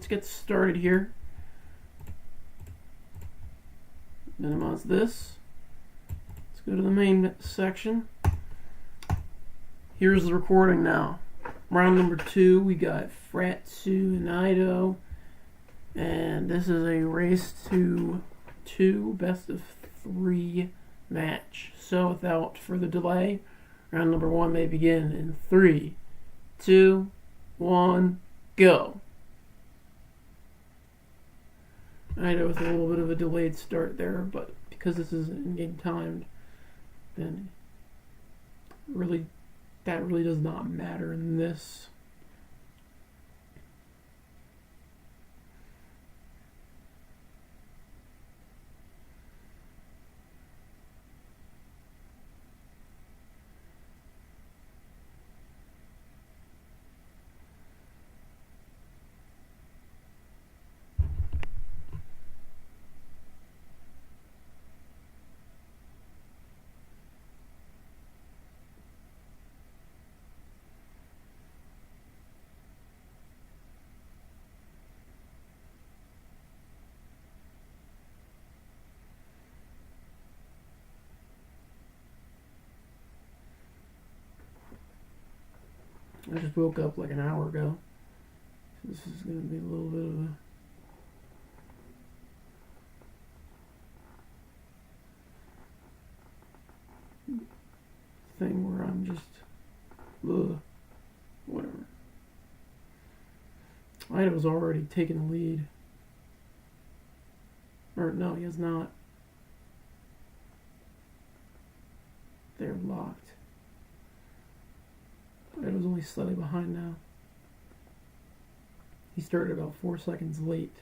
let's get started here. Minimize this. Let's go to the main section. Here's the recording now. Round number 2, we got fret 2 and Ido. And this is a race to 2 best of 3 match. So without further delay, round number 1 may begin in 3, 2, 1, go. Ido with a little bit of a delayed start there, but because this is in-game timed, then that really does not matter in this. I just woke up like an hour ago. So this is going to be a little bit of a thing where I'm just, whatever. Ido's already taken the lead. Or no, he has not. They're locked. Ido's only slightly behind now. He started about 4 seconds late.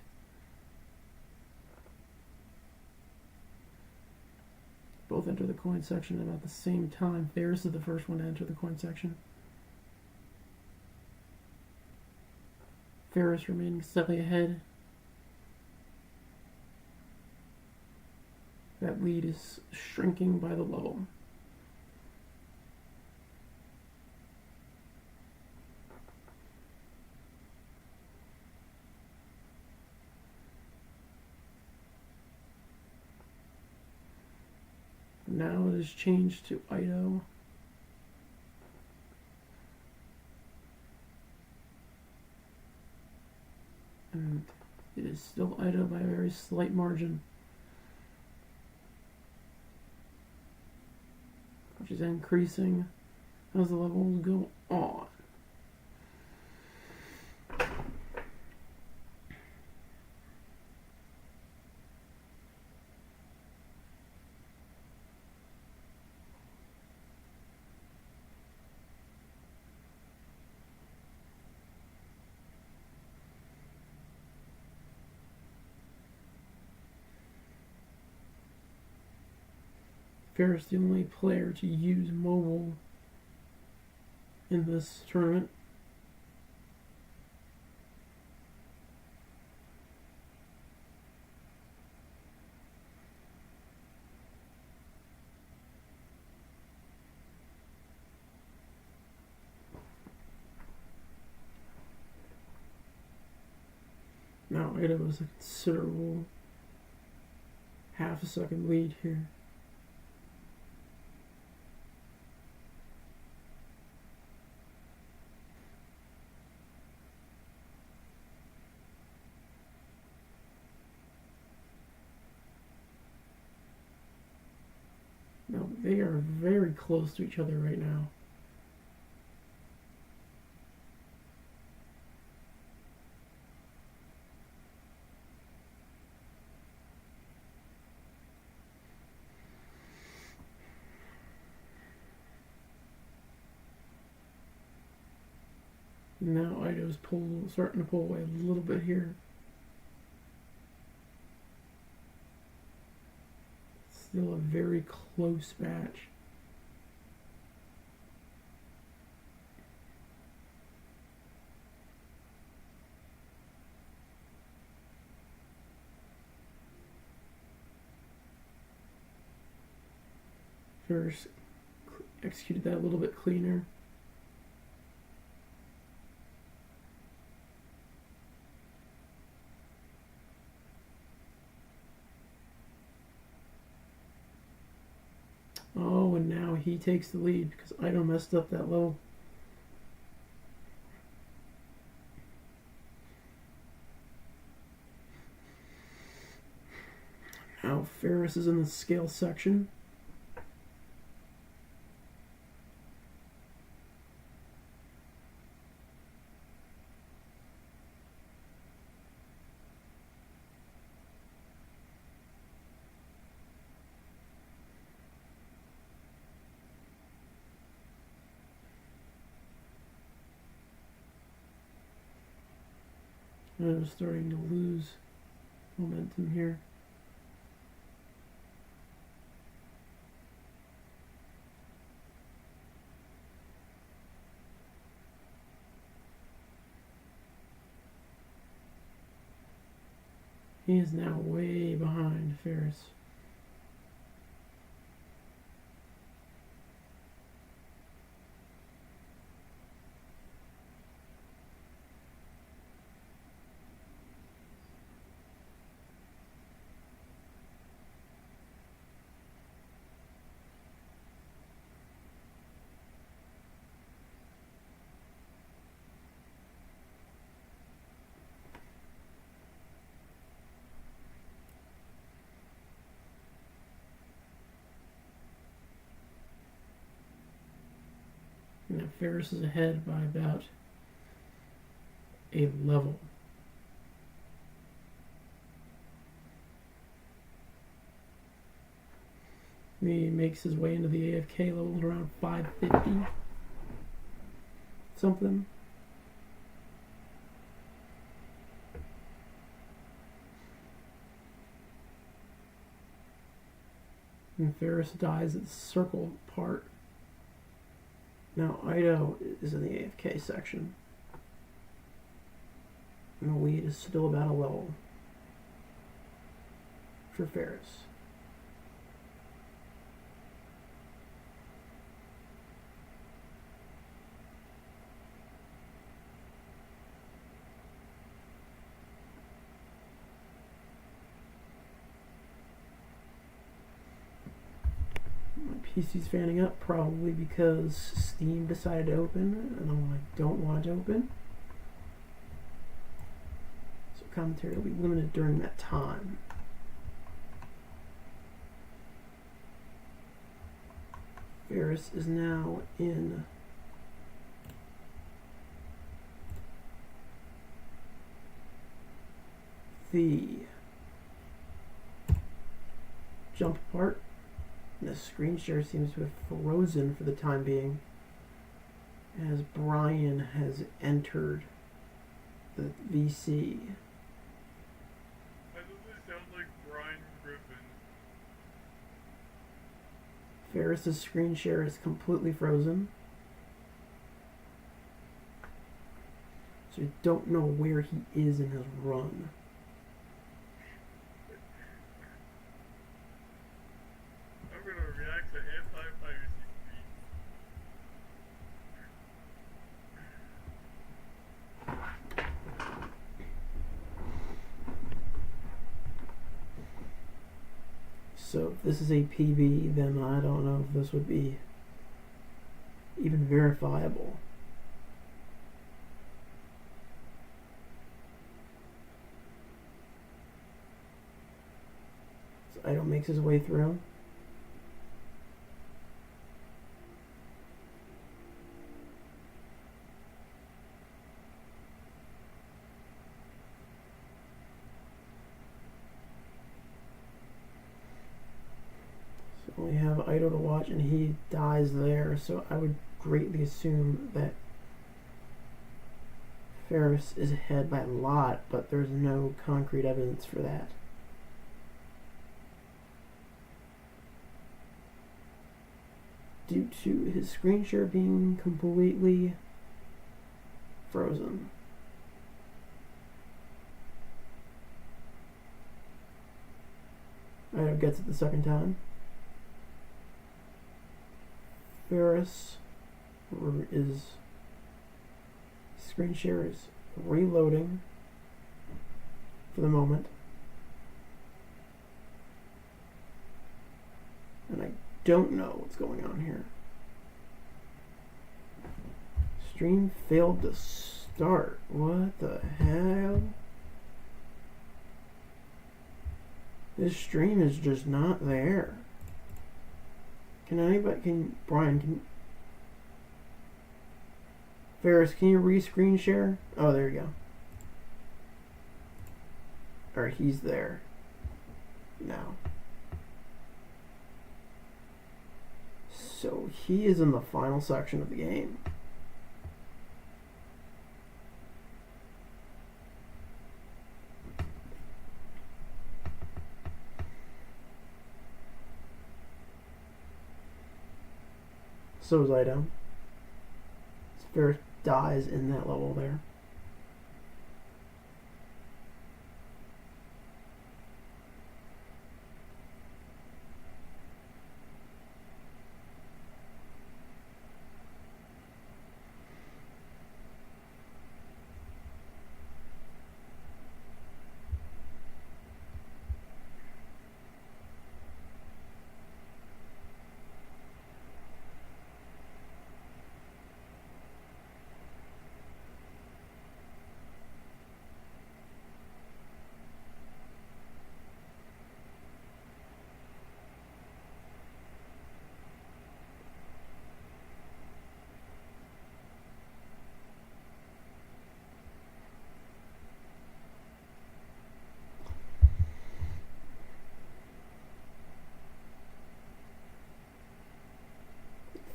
Both enter the coin section at about the same time. Ferris is the first one to enter the coin section. Ferris remaining slightly ahead. That lead is shrinking by the level. Now it has changed to Ido. And it is still Ido by a very slight margin, which is increasing as the levels go on. Ferris the only player to use mobile in this tournament. Now Ido is a considerable half a second lead here. No, they are very close to each other right now. Now Ido's starting to pull away a little bit here. Still a very close match. Ferris executed that a little bit cleaner. he takes the lead because Ido messed up that level. Now Ferris is in the scale section. I'm starting to lose momentum here. He is now way behind Ferris. Now Ferris is ahead by about a level. He makes his way into the AFK level at around 550 something. And Ferris dies at the circle part. Now Ido is in the AFK section. And the lead is still about a level for Ferris. PC's fanning up probably because Steam decided to open and I don't want it to open. So commentary will be limited during that time. Ferris is now in the jump part. The screen share seems to have frozen for the time being as Brian has entered the VC. Why does it sound like Brian Griffin? Ferris's screen share is completely frozen. So you don't know where he is in his run. React to anti-piracy So if this is a PB, then I don't know if this would be even verifiable. So Ido makes his way through. We have Ido to watch and he dies there, so I would greatly assume that Ferris is ahead by a lot, but there's no concrete evidence for that. Due to his screen share being completely frozen. Ido gets it the second time. Ferris is screen share is reloading for the moment, and I don't know what's going on here. Stream failed to start. What the hell? This stream is just not there. Ferris, can you re-screen share? Oh, there you go. Alright, he's there now. So he is in the final section of the game. So is Ido. Ferris dies in that level there.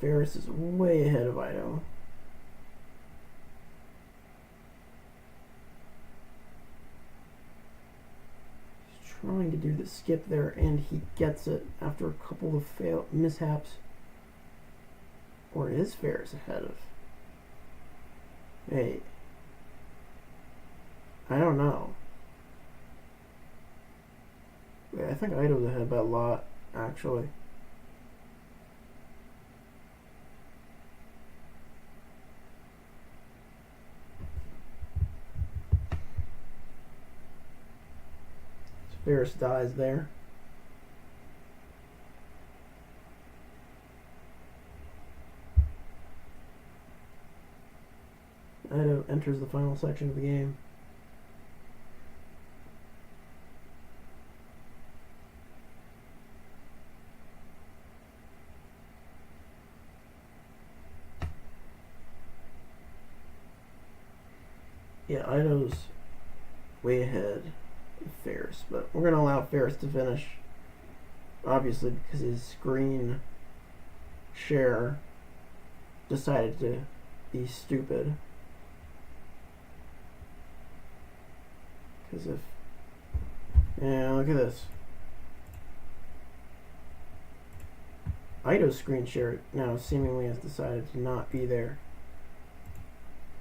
Ferris is way ahead of Ido. He's trying to do the skip there, and he gets it after a couple of mishaps. Or is Ferris ahead of? Hey, I don't know. Wait, I think Ido's ahead by a lot, actually. Ferris dies there. Ido enters the final section of the game. Yeah, Ido's way ahead of Ferris, but we're going to allow Ferris to finish, obviously, because his screen share decided to be stupid. Because if, yeah, look at this. Ido's screen share now seemingly has decided to not be there.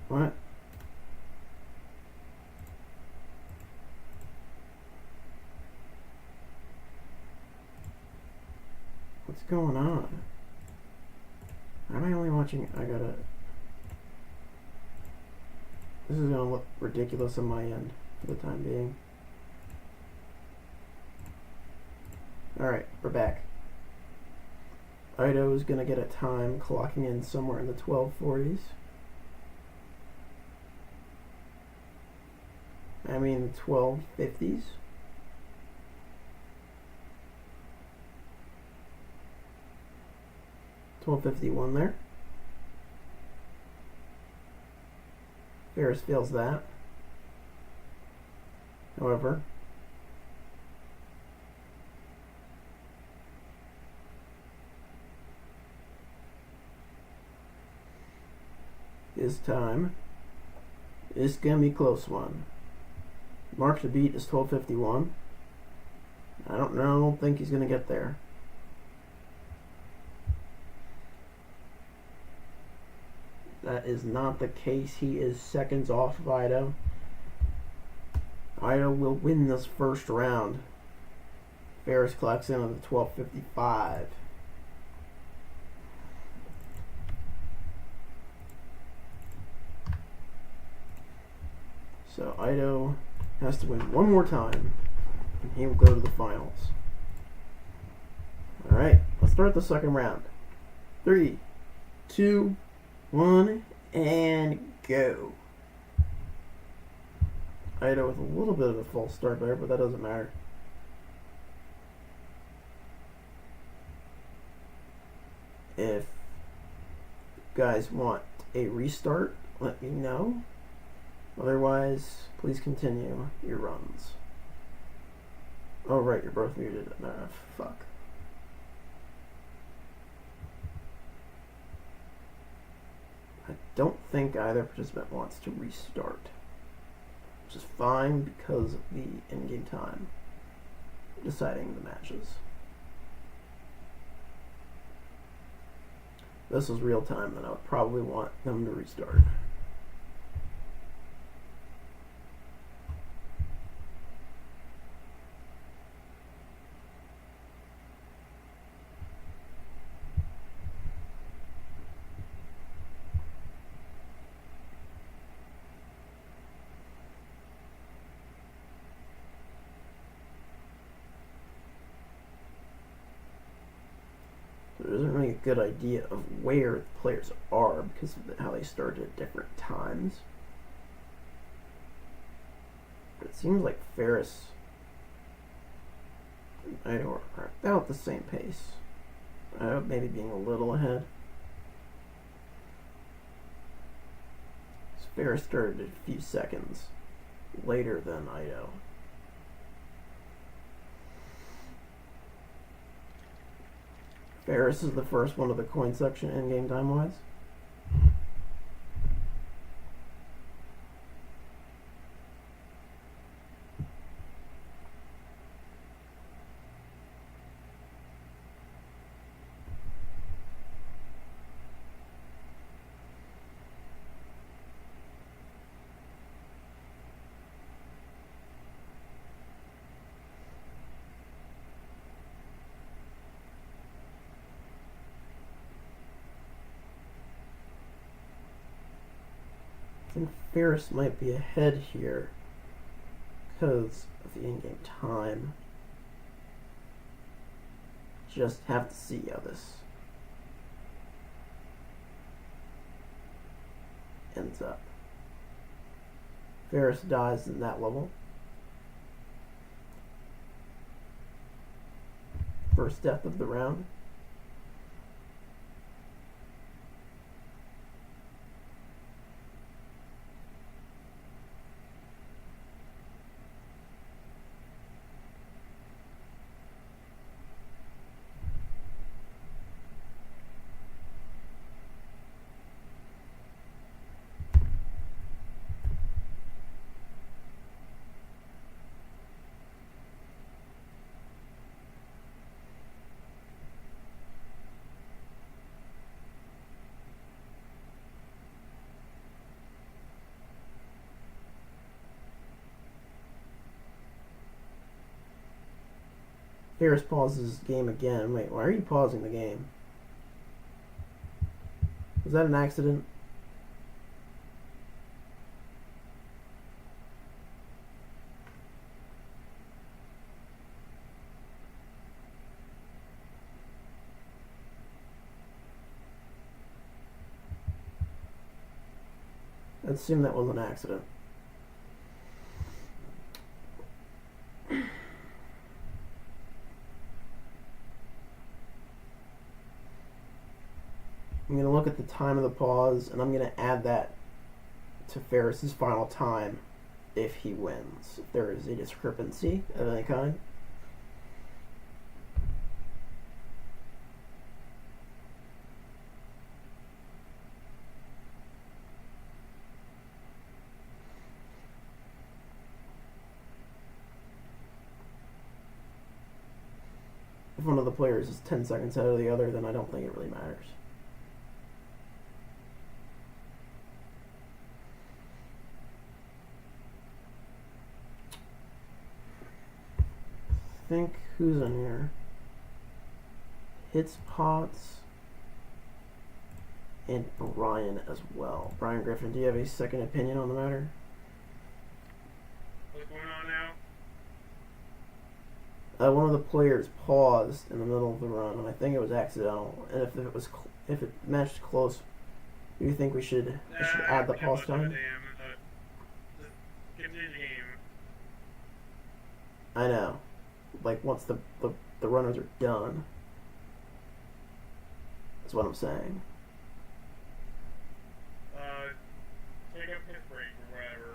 What? What's going on? Am I only watching? This is gonna look ridiculous on my end for the time being. Alright, we're back. Ido is gonna get a time clocking in somewhere in the 1240s. I mean 1250s. $12.51 there. Ferris fails that. However, his time is gonna be a close one. Mark to beat is 12:51. I don't think he's gonna get there. That is not the case. He is seconds off of Ido. Ido will win this first round. Ferris clocks in at the 12:55. So Ido has to win one more time, and he will go to the finals. Alright, Let's start the second round. 3, 2, 1, and go. Ida with a little bit of a false start there, but that doesn't matter. If you guys want a restart, let me know. Otherwise, please continue your runs. Oh right, you're both muted. Fuck. I don't think either participant wants to restart, which is fine because of the in-game time deciding the matches. If this was real time, then I would probably want them to restart. There isn't really a good idea of where the players are because of how they started at different times. But it seems like Ferris and Ido are about the same pace. Maybe being a little ahead. So Ferris started a few seconds later than Ido. Ferris is the first one of the coin section in-game time-wise. I think Ferris might be ahead here because of the in-game time. Just have to see how this ends up. Ferris dies in that level. First death of the round. Ferris pauses the game again. Wait, why are you pausing the game? Was that an accident? I'd assume that was an accident. I'm going to look at the time of the pause, and I'm going to add that to Ferris's final time if he wins. If there is a discrepancy of any kind. If one of the players is 10 seconds ahead of the other, then I don't think it really matters. I think who's in here? Hits Potts and Brian as well. Brian Griffin, do you have a second opinion on the matter? What's going on now? one of the players paused in the middle of the run, and I think it was accidental. And if it matched close, do you think we should add the we pause don't give a time? damn. Just continue the game. I know. Like once the runners are done. That's what I'm saying. Take a piss break or whatever.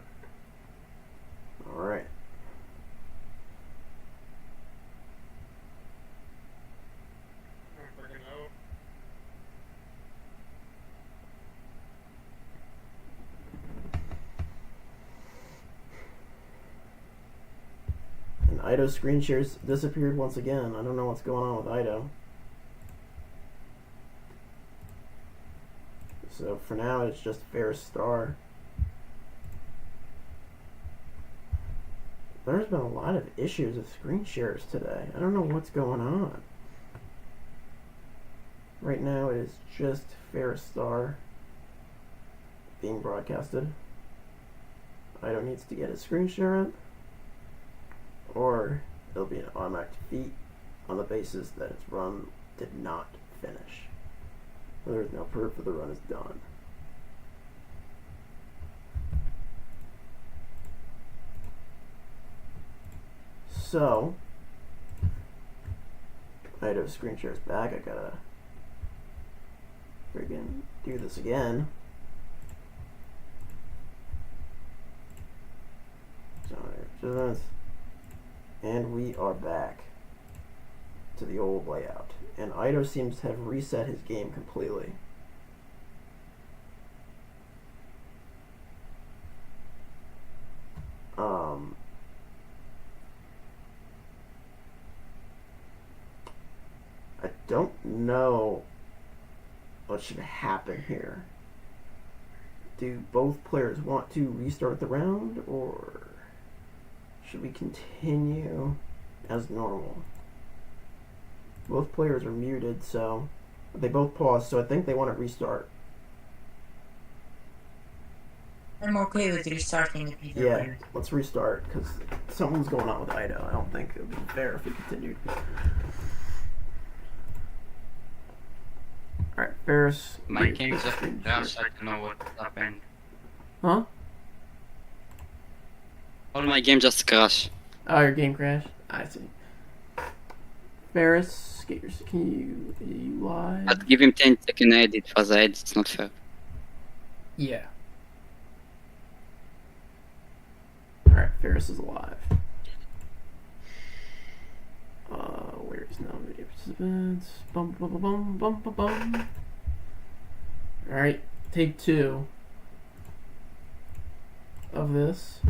All right. I don't freaking know. And Ido's screen shares disappeared once again. I don't know what's going on with Ido. So for now, it's just Ferris Star. There's been a lot of issues with screen shares today. I don't know what's going on. Right now, it is just Ferris Star being broadcasted. Ido needs to get his screen share up, or it'll be an automatic defeat on the basis that its run did not finish. There is no proof that the run is done. So, Ido's screen share's back. I gotta friggin' do this again. And we are back to the old layout. And Ido seems to have reset his game completely. I don't know what should happen here. Do both players want to restart the round, or should we continue as normal? Both players are muted, so they both paused, so I think they want to restart. I'm okay with restarting if either Yeah, way. let's restart, because something's going on with Ido. I don't think it would be fair if we continued. Alright, Ferris. My game just crashed. I don't know what happened. Huh? All my game just crashed. Oh, your game crashed? I see. Ferris, can you live? I'd give him 10-second edit for the edit. It's not fair. Yeah. Alright, Ferris is alive. Where's now video participants? Bum bum bum bum bum bum. Alright, take 2 of this.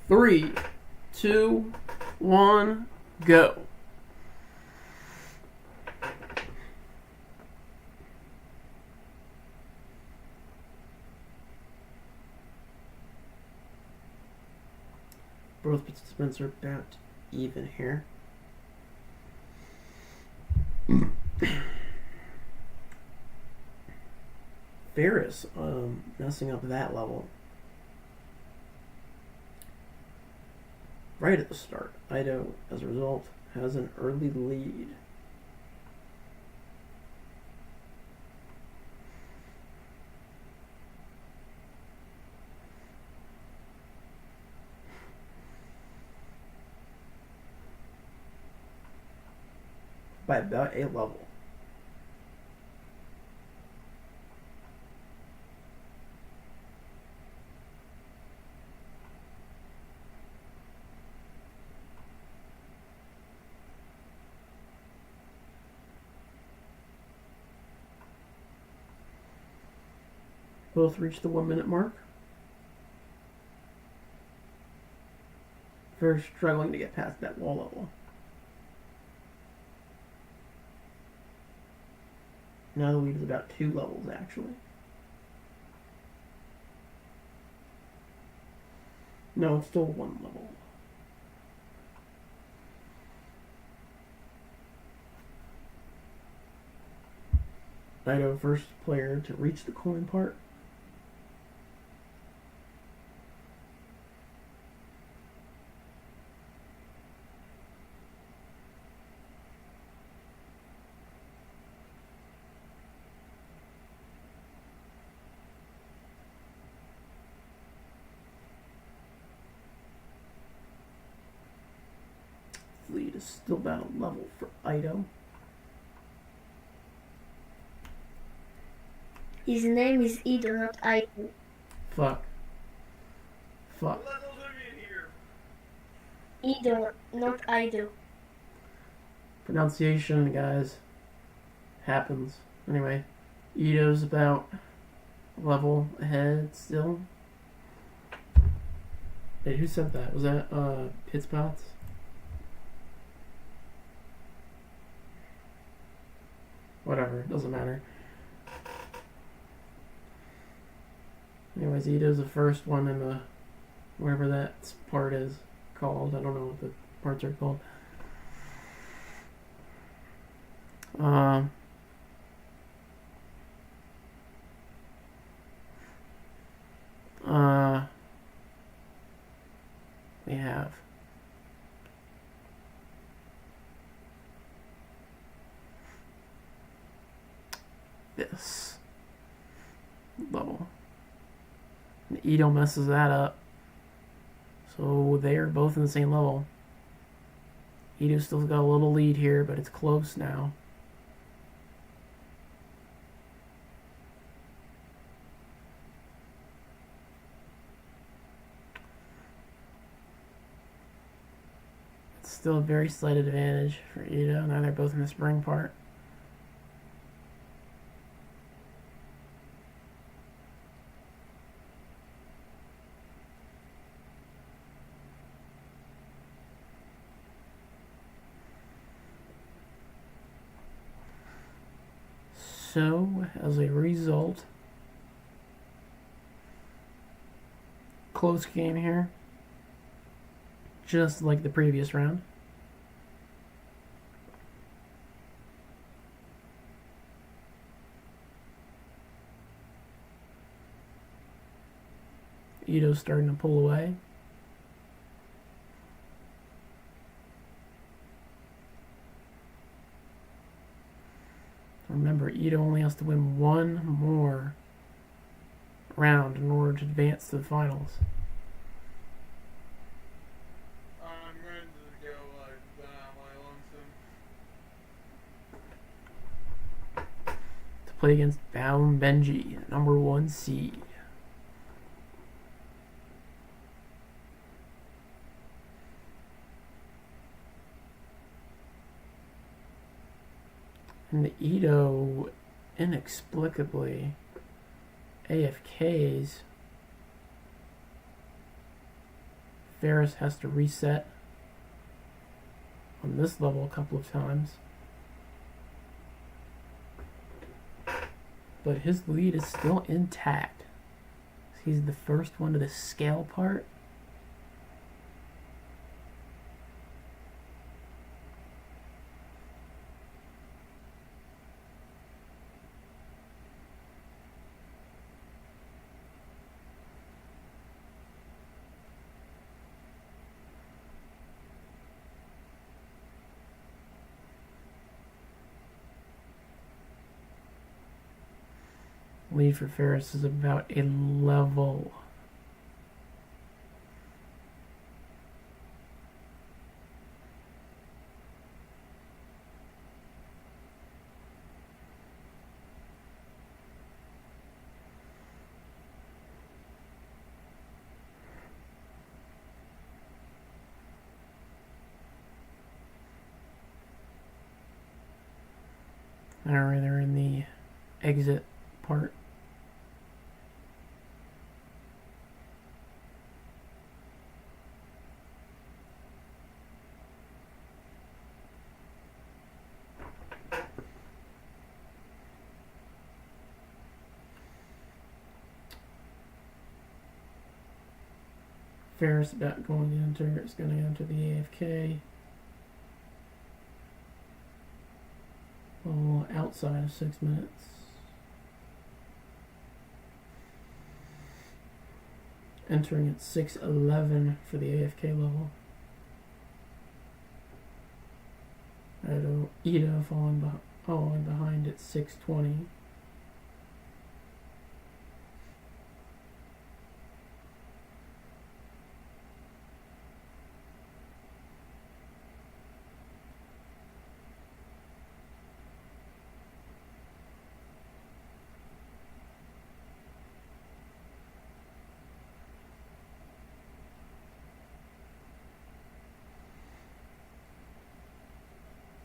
3, 2, 1, go. Both participants are about even here. Ferris messing up that level right at the start. Ido, as a result, has an early lead. By about a level. Both reach the 1 minute mark. Very struggling to get past that wall level. Now the lead is about 2 levels, actually. No, it's still 1 level. Ido, first player to reach the coin part. lead is still about a level for Ido. His name is Ido, not Ido. Fuck. Fuck. Let those in here. Ido, not Ido. Pronunciation, guys, happens. Anyway, Ido's about a level ahead still. Wait, who said that? Was that Pitspots? Whatever, doesn't matter. Anyways, Ido's the first one in the whatever that part is called. I don't know what the parts are called. We have this level. And Ido messes that up. So they're both in the same level. Ido's still got a little lead here, but it's close now. It's still a very slight advantage for Ido. Now they're both in the spring part. So, as a result, close game here, just like the previous round. Ido's starting to pull away. Remember, Ido only has to win one more round in order to advance to the finals. I'm ready to go my lonesome. To play against Bound Benji, number 1 seed. And the Ido inexplicably AFKs. Ferris has to reset on this level a couple of times. But his lead is still intact. He's the first one to the scale part. Lead for Ferris is about a level. Alright, they're in the exit part. Ferris about going to enter. It's going to enter the AFK. Oh, outside of 6 minutes. Entering at 6:11 for the AFK level. Ido falling behind at 6:20.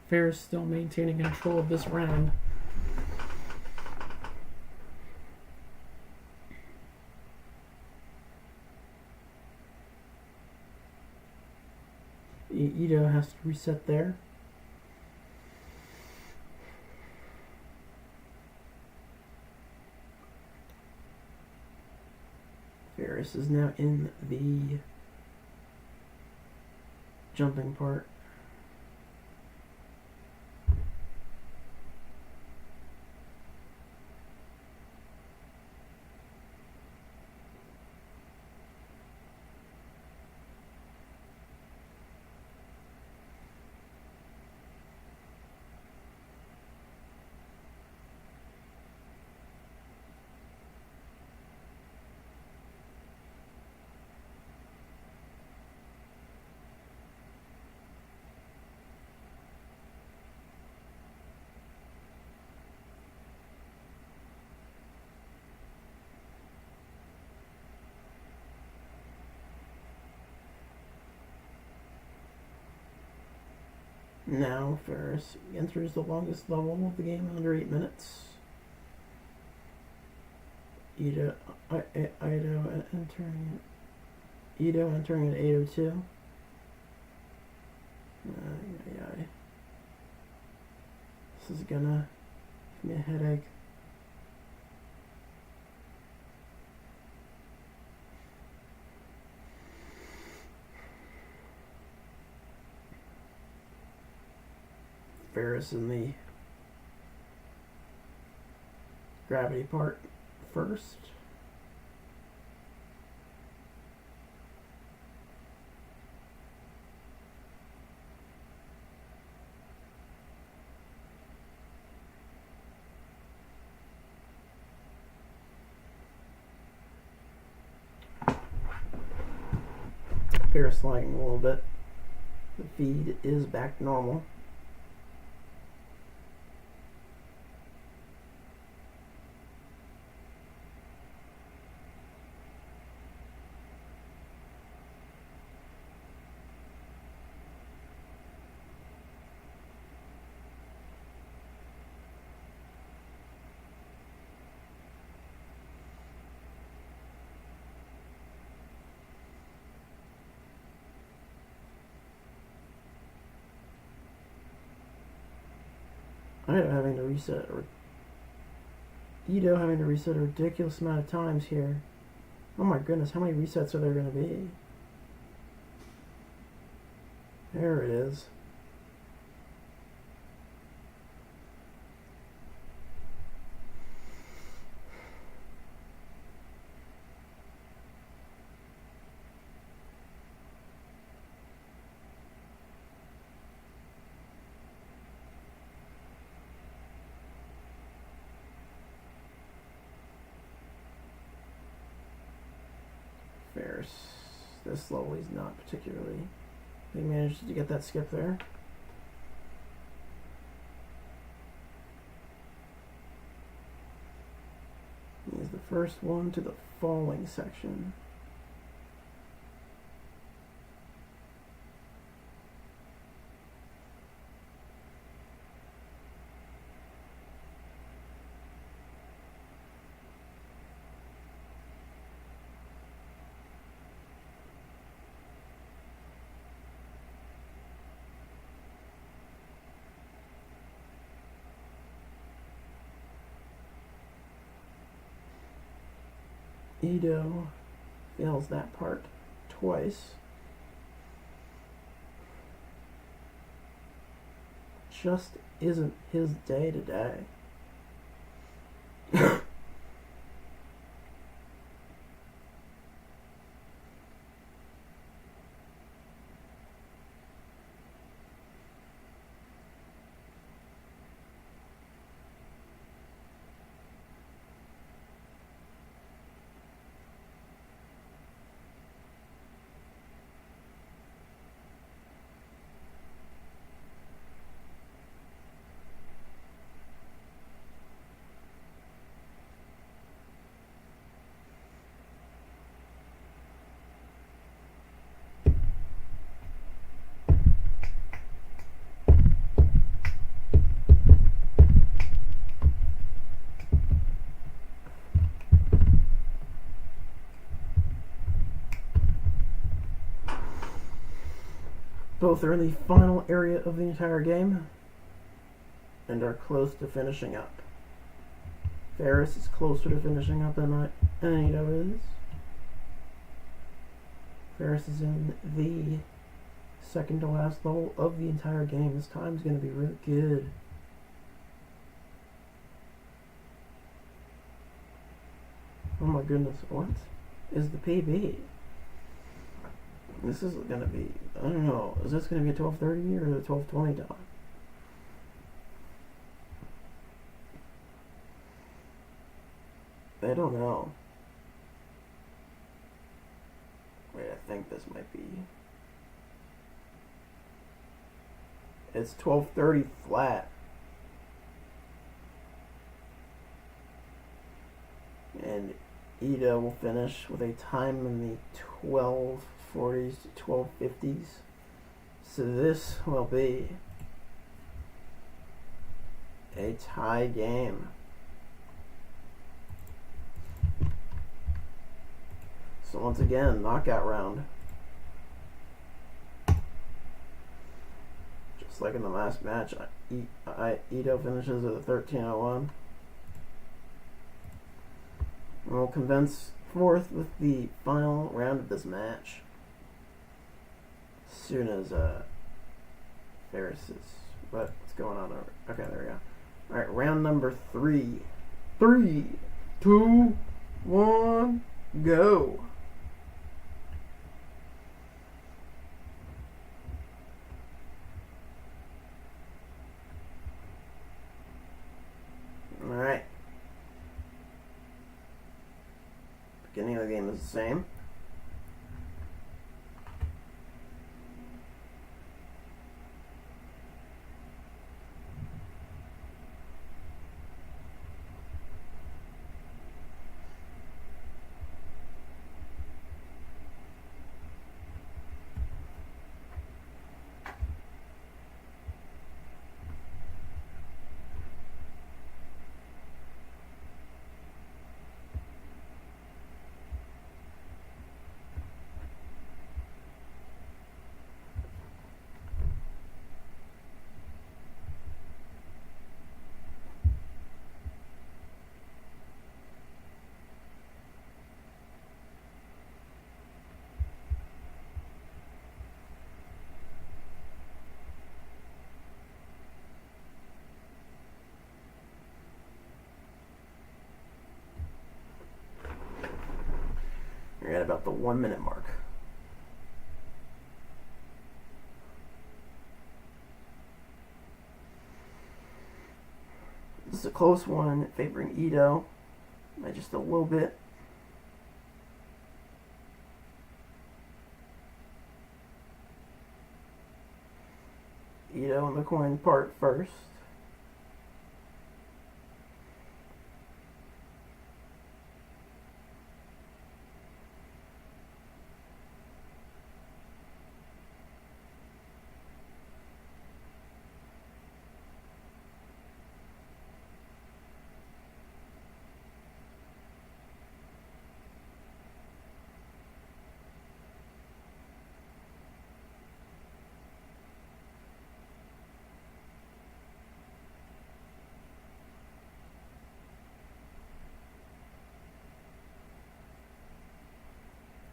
Ferris still maintaining control of this round. Ito has to reset there. Ferris is now in the jumping part. Now Ferris enters the longest level of the game under 8 minutes. Ito entering at 8:02. This is gonna give me a headache. Ferris in the gravity part first. Ferris lagging a little bit. The feed is back to normal. Ito having to reset a ridiculous amount of times here. Oh my goodness, how many resets are there going to be? There it is. Ferris, this level he's not particularly. He managed to get that skip there. He's the first one to the falling section. Ito fails that part twice. Just isn't his day today. Both are in the final area of the entire game and are close to finishing up. Ferris is closer to finishing up than Ito is. Ferris is in the second to last level of the entire game. This time's going to be really good. Oh my goodness, what is the PB? This is going to be, I don't know, is this going to be a 12:30 or a 12:20 time? I don't know. Wait, I think this might be. It's 12:30 flat. And Ida will finish with a time in the 12:40s to 12:50s. So this will be a tie game. So once again, knockout round. Just like in the last match, Ito finishes at a 13:01. And we'll commence forth with the final round of this match. As soon as Ferris is. What's going on over? Okay, there we go. Alright, round number 3. 3, 2, 1, go. Alright. Beginning of the game is the same. You're at about the 1 minute mark. This is a close one, favoring Ito by just a little bit. Ito in the coin part first.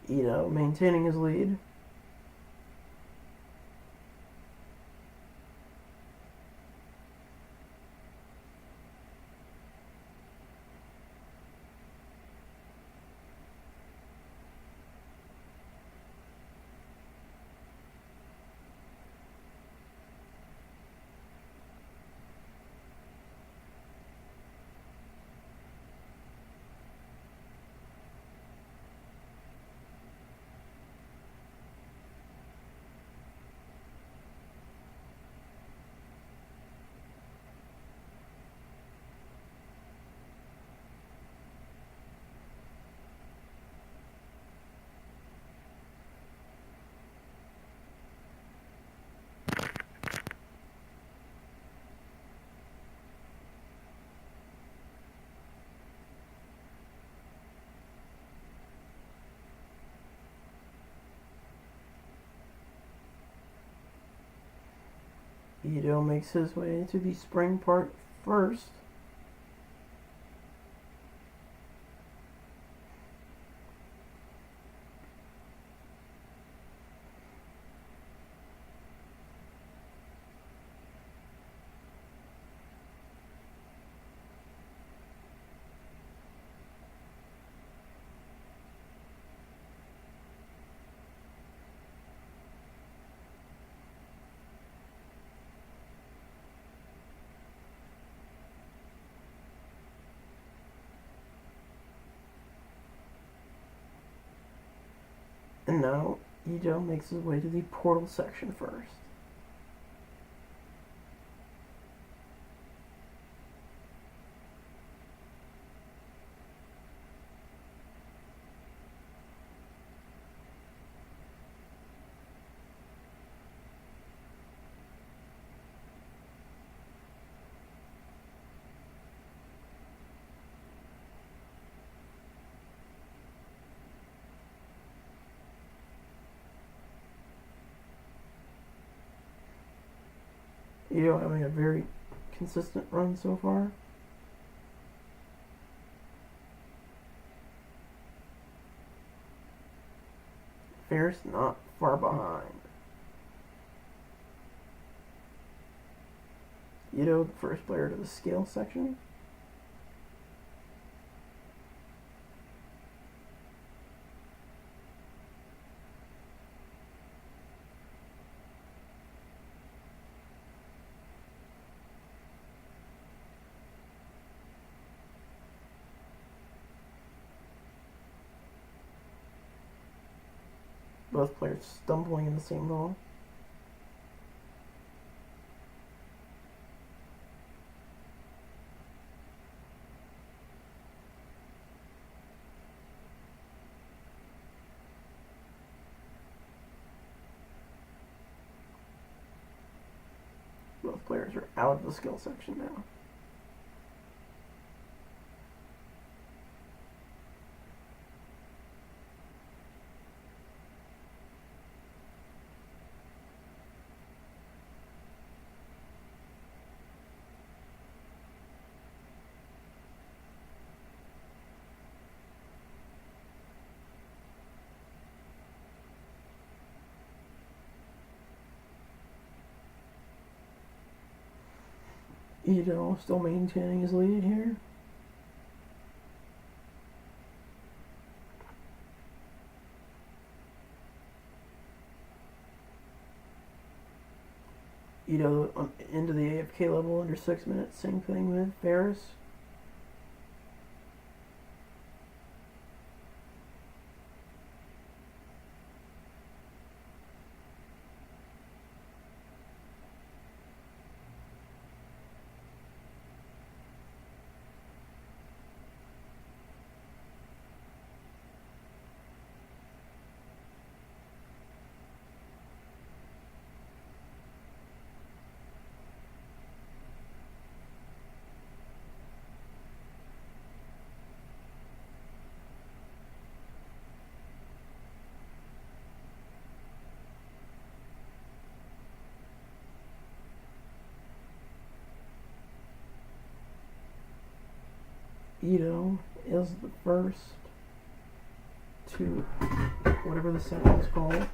Ito maintaining his lead. Ito makes his way to the spring part first. And now Ito makes his way to the portal section first. Ito having a very consistent run so far. Ferris not far behind. Ito, the first player to the scale section. Both players stumbling in the same ball. Both players are out of the skill section now. Ito still maintaining his lead here. Ito into the AFK level under 6 minutes. Same thing with Ferris. Ito is the first to whatever the second is called.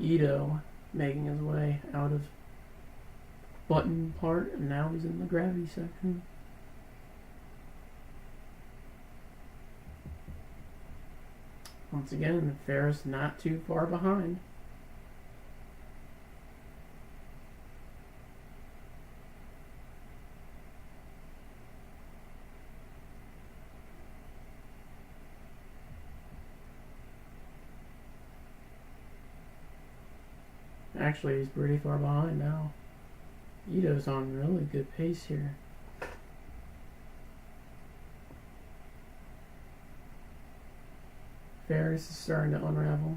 Ito making his way out of button part, and now he's in the gravity section. Once again, Ferris not too far behind. Actually, he's pretty far behind now. Ito's on really good pace here. Ferris is starting to unravel.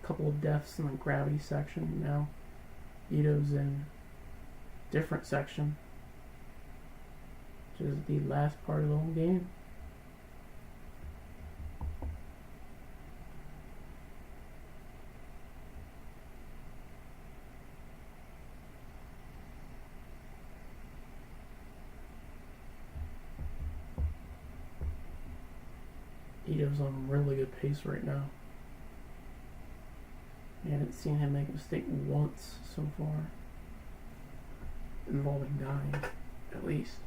A couple of deaths in the gravity section now. Ito's in different section, which is the last part of the whole game. Ito's on a really good pace right now. I haven't seen him make a mistake once so far, involving dying, at least.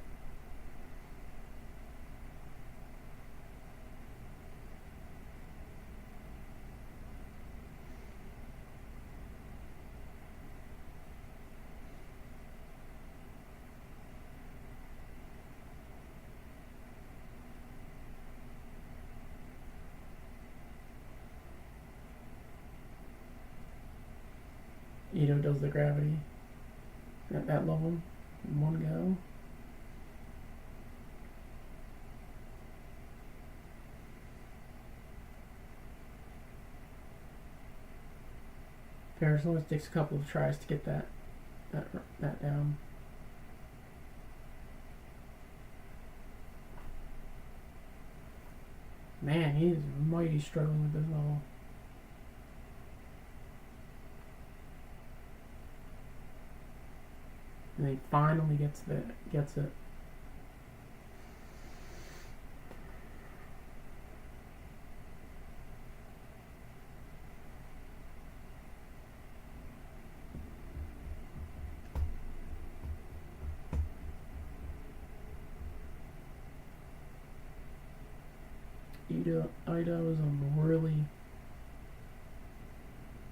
Ito does the gravity at that level in one go. Ferris always takes a couple of tries to get that down. Man, he is mighty struggling with this level. And he finally gets it.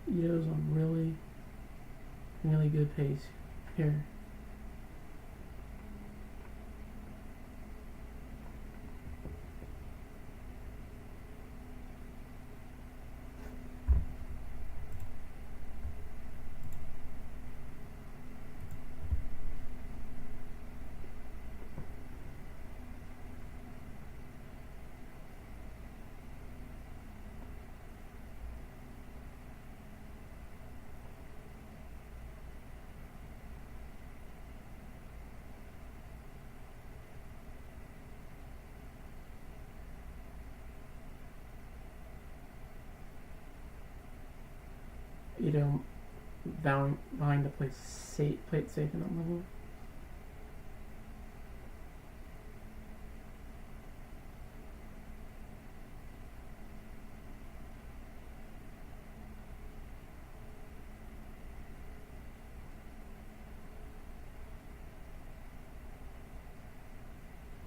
Ito's on really good pace here. Vying to play it safe in that level.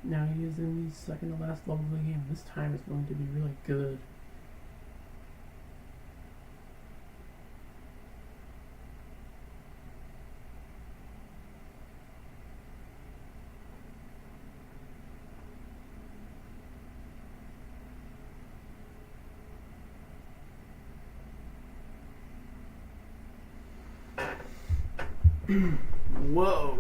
Now he is in the second to last level of the game. This time is going to be really good. Whoa.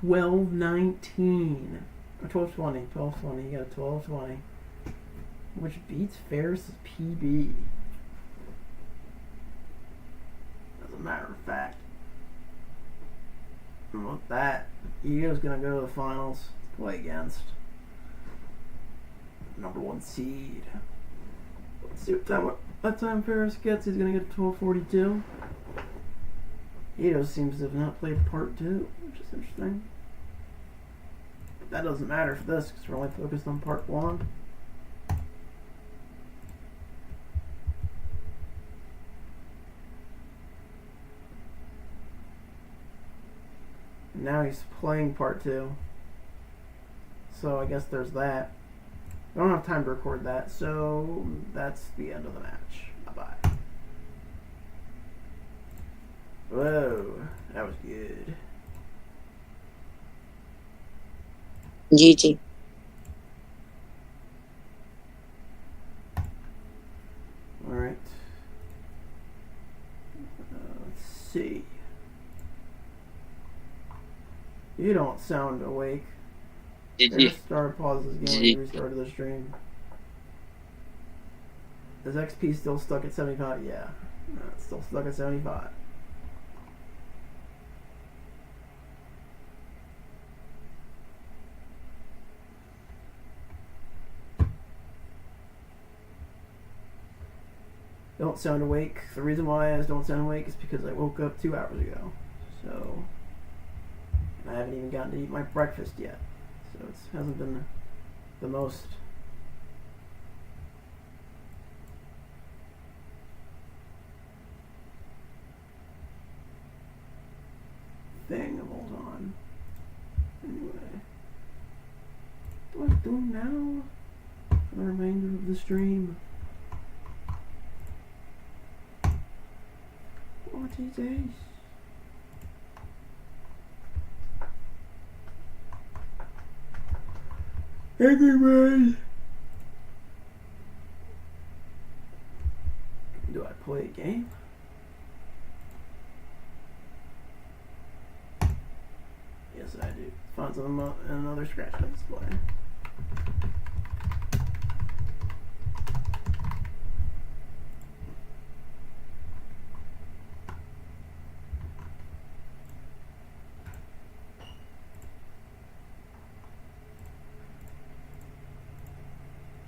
$12.19 or $12.20. You got a $12.20, which beats Ferris's PB. As a matter of fact, and with that, Ito's gonna go to the finals to play against number 1 seed. Let's see what time Ferris gets. He's gonna get 12:42. Ito seems to have not played part 2, which is interesting. That doesn't matter for this because we're only focused on part 1. Now he's playing part 2. So I guess there's that. I don't have time to record that, so that's the end of the match. Bye-bye. Whoa, that was good. GG. Alright. Let's see. You don't sound awake. GG. Restart, pause this game when you restarted the stream. Is XP still stuck at 75? Yeah. It's still stuck at 75. Don't sound awake. The reason why I don't sound awake is because I woke up 2 hours ago. So, and I haven't even gotten to eat my breakfast yet. So it hasn't been the most thing of all time. Anyway, what do I do now for the remainder of the stream? What is this? Anyway, do I play a game? Yes, I do. Find some another scratch display.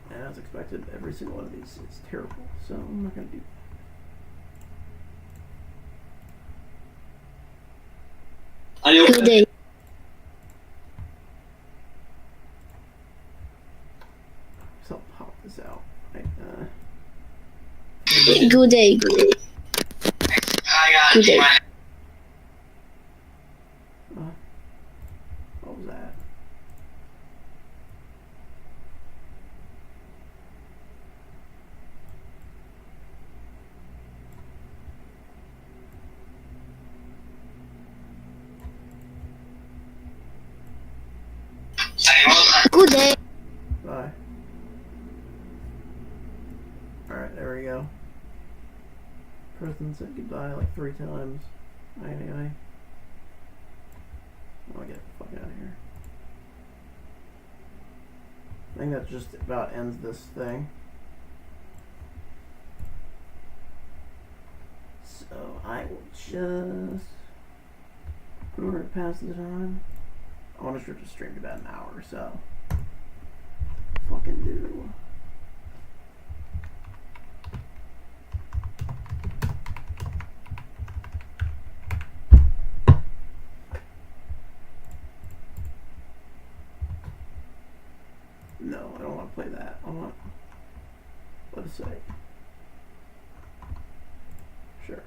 As expected, every single one of these is terrible, so I'm not going to do. Good day. So I'll pop this out. Right, Good day. Good day. Good day. what was that? Good day. Bye. Alright, there we go. Person said goodbye like 3 times. Anyway. I'll get the fuck out of here. I think that just about ends this thing. So I will just, in order to pass the time, I want to just stream about an hour or so. Fucking do. No, I don't want to play that. I want, let's say, sure.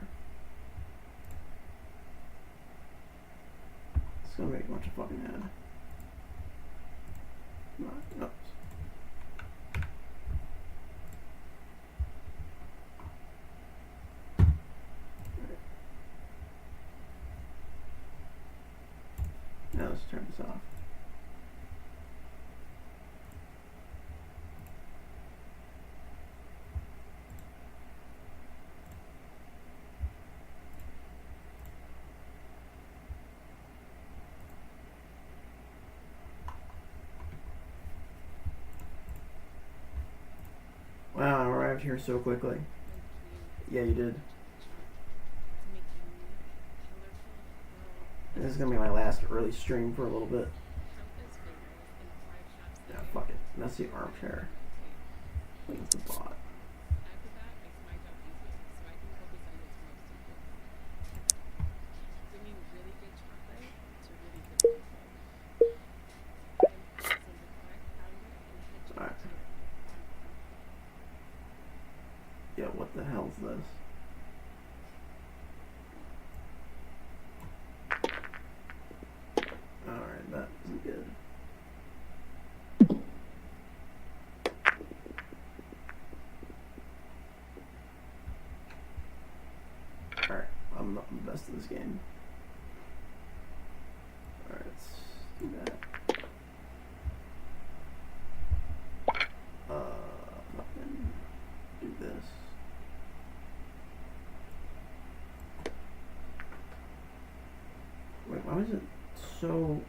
It's gonna make a bunch of fucking head. Oops. Now let's turn this off. Wow, I arrived here so quickly. Yeah, you did. This is gonna be my last early stream for a little bit. Yeah, fuck it. Messy armchair. Leave the bot. the hell's this? Alright, that isn't good. Alright, I'm not the best of this game. Alright, let's do that. Fucking do this. Wait, why is it so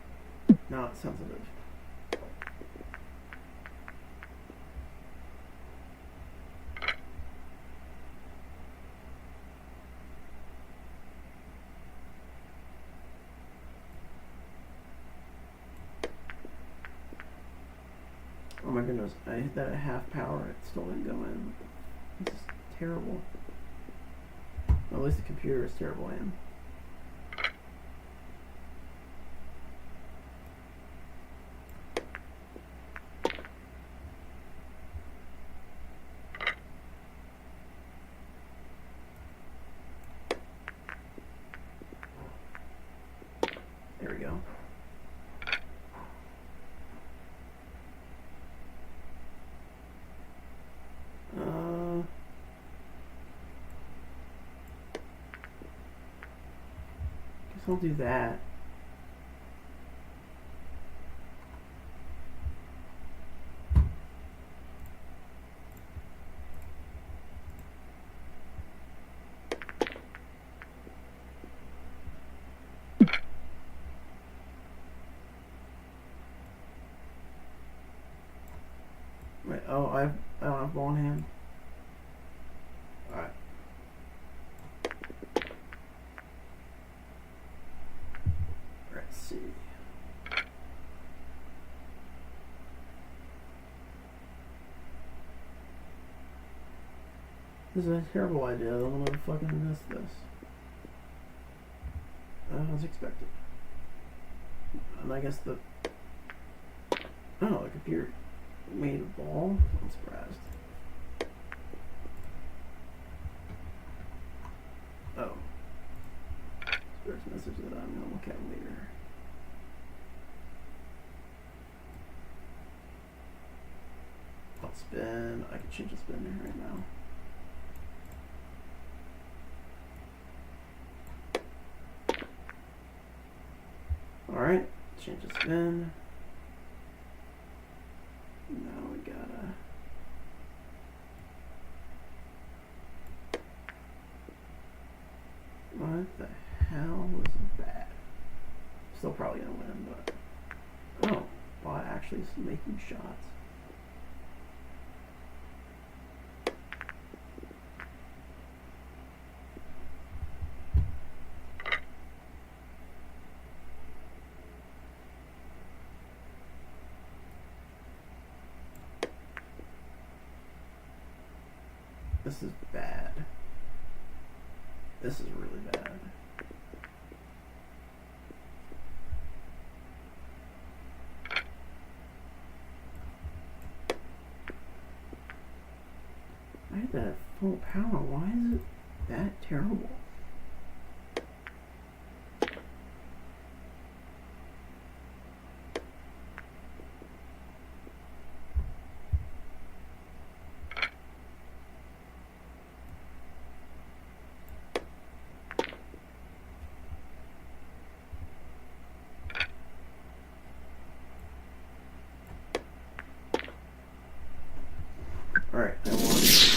not sensitive? Oh my goodness, I hit that at half power, it still didn't go in. This is terrible. Well, at least the computer is terrible, I am. There we go. Guess I'll do that. Wait, oh, I don't have ball in hand. Alright. Let's see. This is a terrible idea. I don't want to fucking miss this. As expected. And I guess the... Oh, the computer made a ball? I'm surprised. Oh. There's a message that I'm gonna look at later. I'll spin. I can change the spin right now. Alright, change the spin. Now we gotta... What the hell was that? Still probably gonna win, but... Oh, bot actually is making shots. This is bad. This is really bad. I had that at full power. Why is it that terrible? Alright, I won.